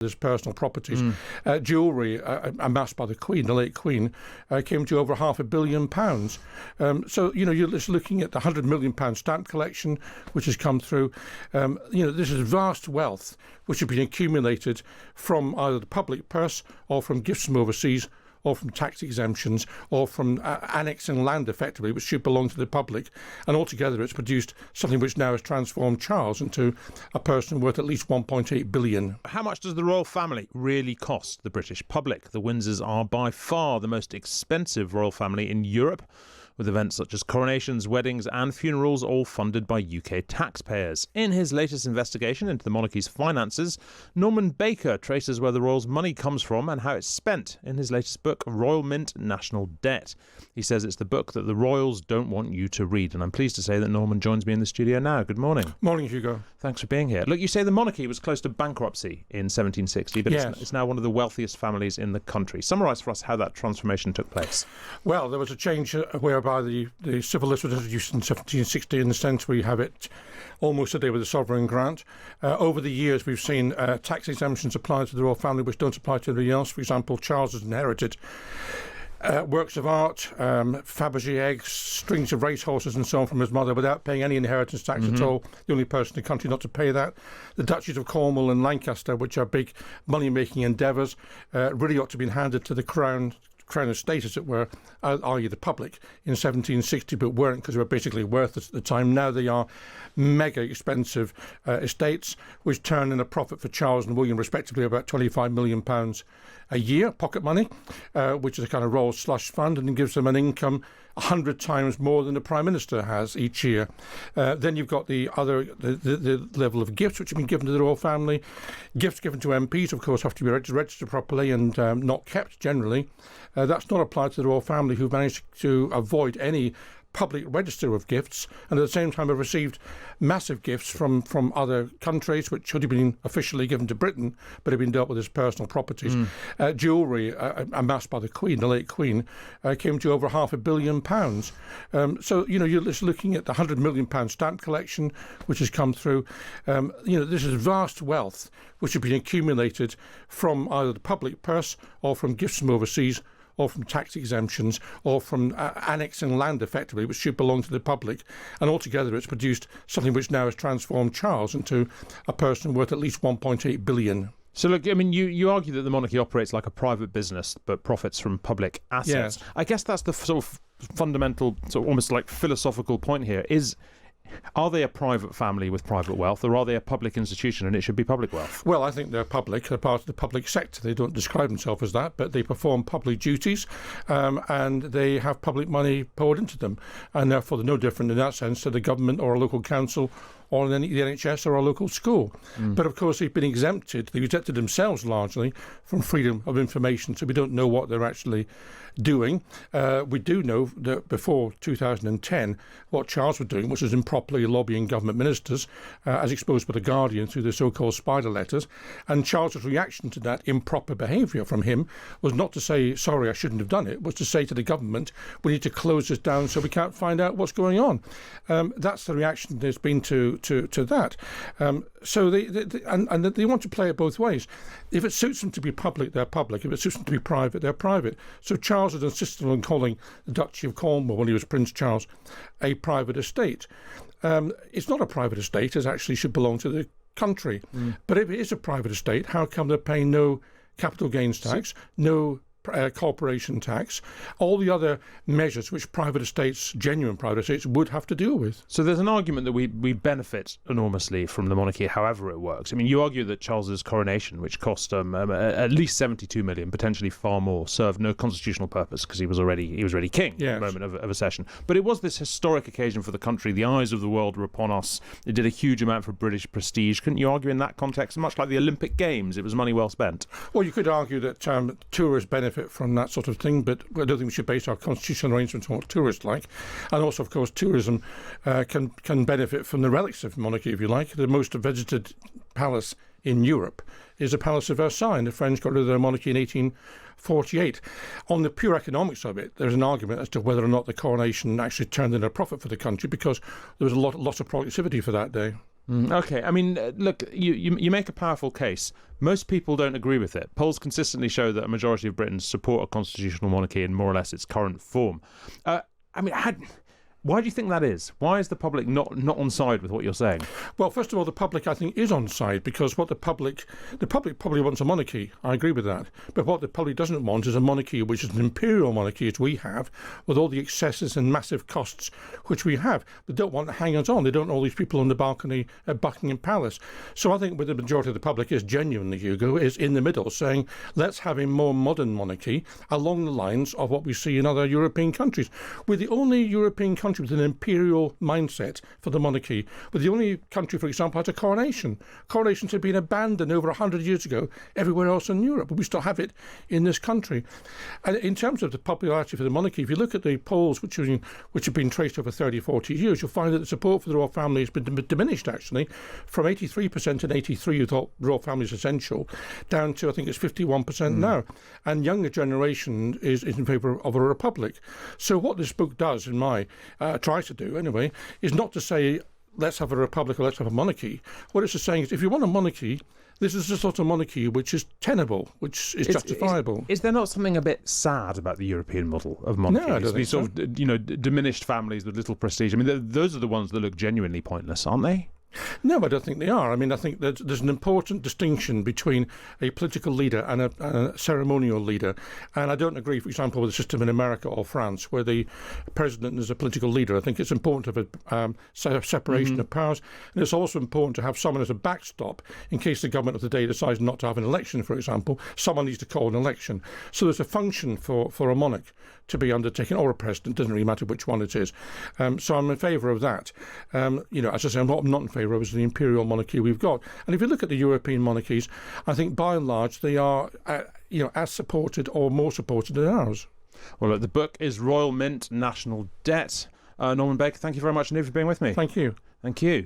his personal properties. Jewellery amassed by the Queen, the late Queen, came to over £500 million. So, you're just looking at the £100 million stamp collection, which has come through. This is vast wealth which has been accumulated from either the public purse or from gifts from overseas, or from tax exemptions, or from annexing land effectively, which should belong to the public. And altogether it's produced something which now has transformed Charles into a person worth at least £1.8 billion. How much does the royal family really cost the British public? The Windsors are by far the most expensive royal family in Europe, with events such as coronations, weddings and funerals all funded by UK taxpayers. In his latest investigation into the monarchy's finances, Norman Baker traces where the royals' money comes from and how it's spent in his latest book, Royal Mint National Debt. He says it's the book that the royals don't want you to read, and I'm pleased to say that Norman joins me in the studio now. Good morning. Morning, Hugo. Thanks for being here. Look, you say the monarchy was close to bankruptcy in 1760, but yes, it's now one of the wealthiest families in the country. Summarise for us how that transformation took place. Well, there was a change whereby the civil list was introduced in 1760 in the sense we have it almost today with the sovereign grant. Over the years, we've seen tax exemptions applied to the royal family which don't apply to anybody else. For example, Charles has inherited works of art, Fabergé eggs, strings of racehorses and so on from his mother without paying any inheritance tax at all. The only person in the country not to pay that. The Duchies of Cornwall and Lancaster, which are big money-making endeavours, really ought to be handed to the Crown estate, as it were, i.e. the public, in 1760, but weren't because they were basically worthless at the time. Now they are mega expensive estates, which turn in a profit for Charles and William, respectively, about £25 million a year, pocket money, which is a kind of royal slush fund, and it gives them an income 100 times more than the Prime Minister has each year. Then you've got the level of gifts which have been given to the royal family. Gifts given to MPs, of course, have to be registered properly and not kept generally. That's not applied to the royal family, who've managed to avoid any public register of gifts, and at the same time have received massive gifts from other countries which should have been officially given to Britain but have been dealt with as personal properties. Jewellery amassed by the Queen, the late Queen, came to over £500 million. So you're just looking at the £100 million stamp collection which has come through. This is vast wealth which has been accumulated from either the public purse or from gifts from overseas, or from tax exemptions, or from annexing land effectively, which should belong to the public. And altogether it's produced something which now has transformed Charles into a person worth at least £1.8 billion. So look, I mean, you argue that the monarchy operates like a private business but profits from public assets. Yes. I guess that's the sort of fundamental, sort of almost like philosophical point here. Are they a private family with private wealth, or are they a public institution and it should be public wealth? Well, I think they're public. They're part of the public sector. They don't describe themselves as that, but they perform public duties, and they have public money poured into them. And therefore, they're no different in that sense to the government or a local council or the NHS or a local school. But of course, they've exempted themselves largely from freedom of information, so we don't know what they're actually doing. We do know that before 2010, what Charles was doing, which was improperly lobbying government ministers, as exposed by The Guardian through the so-called spider letters. And Charles's reaction to that improper behaviour from him was not to say, sorry, I shouldn't have done it, was to say to the government, we need to close this down so we can't find out what's going on. That's the reaction there's been to that. So they want to play it both ways. If it suits them to be public, they're public. If it suits them to be private, they're private. So Charles had insisted on calling the Duchy of Cornwall, when he was Prince Charles, a private estate. It's not a private estate, it actually should belong to the country. But if it is a private estate, how come they're paying no capital gains tax, no corporation tax, all the other measures which private estates, genuine private estates, would have to deal with? So there's an argument that we benefit enormously from the monarchy, however it works. I mean, you argue that Charles's coronation, which cost at least 72 million, potentially far more, served no constitutional purpose because he was already king yes, at the moment of accession. But it was this historic occasion for the country. The eyes of the world were upon us. It did a huge amount for British prestige. Couldn't you argue in that context, much like the Olympic Games, it was money well spent? Well, you could argue that tourists benefit from that sort of thing, but I don't think we should base our constitutional arrangements on what tourists like. And also, of course, tourism can benefit from the relics of monarchy, if you like. The most visited palace in Europe is the Palace of Versailles. The French got rid of their monarchy in 1848. On the pure economics of it, there's an argument as to whether or not the coronation actually turned in a profit for the country, because there was a lot of productivity for that day. Okay, I mean, look, you make a powerful case. Most people don't agree with it. Polls consistently show that a majority of Britons support a constitutional monarchy in more or less its current form. I mean, why do you think that is? Why is the public not on side with what you're saying? Well, first of all, the public, I think, is on side because what the public probably wants a monarchy. I agree with that. But what the public doesn't want is a monarchy which is an imperial monarchy, as we have, with all the excesses and massive costs which we have. They don't want hangers on. They don't want all these people on the balcony at Buckingham Palace. So I think with the majority of the public is genuinely, Hugo, is in the middle, saying, let's have a more modern monarchy along the lines of what we see in other European countries. We're the only European country with an imperial mindset for the monarchy. We're the only country, for example, has a coronation. Coronations have been abandoned over 100 years ago everywhere else in Europe, but we still have it in this country. And in terms of the popularity for the monarchy, if you look at the polls which have been traced over 30, 40 years, you'll find that the support for the royal family has been diminished, actually, from 83% in 83 who thought the royal family is essential, down to, I think it's 51% now. And younger generation is in favour of a republic. So what this book does, tries to do anyway, is not to say let's have a republic or let's have a monarchy. What it's saying is if you want a monarchy, this is the sort of monarchy which is tenable, which is justifiable. Is there not something a bit sad about the European model of monarchy? No, I don't think so. Sort of, diminished families with little prestige. I mean, those are the ones that look genuinely pointless, aren't they? No, I don't think they are. I mean, I think that there's an important distinction between a political leader and a ceremonial leader. And I don't agree, for example, with the system in America or France, where the president is a political leader. I think it's important to have a separation of powers. And it's also important to have someone as a backstop in case the government of the day decides not to have an election, for example. Someone needs to call an election. So there's a function for a monarch to be undertaken, or a president, doesn't really matter which one it is. So I'm in favour of that. As I say, I'm not in favour of the imperial monarchy we've got. And if you look at the European monarchies, I think by and large they are, as supported or more supported than ours. Well, the book is Royal Mint, National Debt. Norman Baker, thank you very much indeed for being with me. Thank you. Thank you.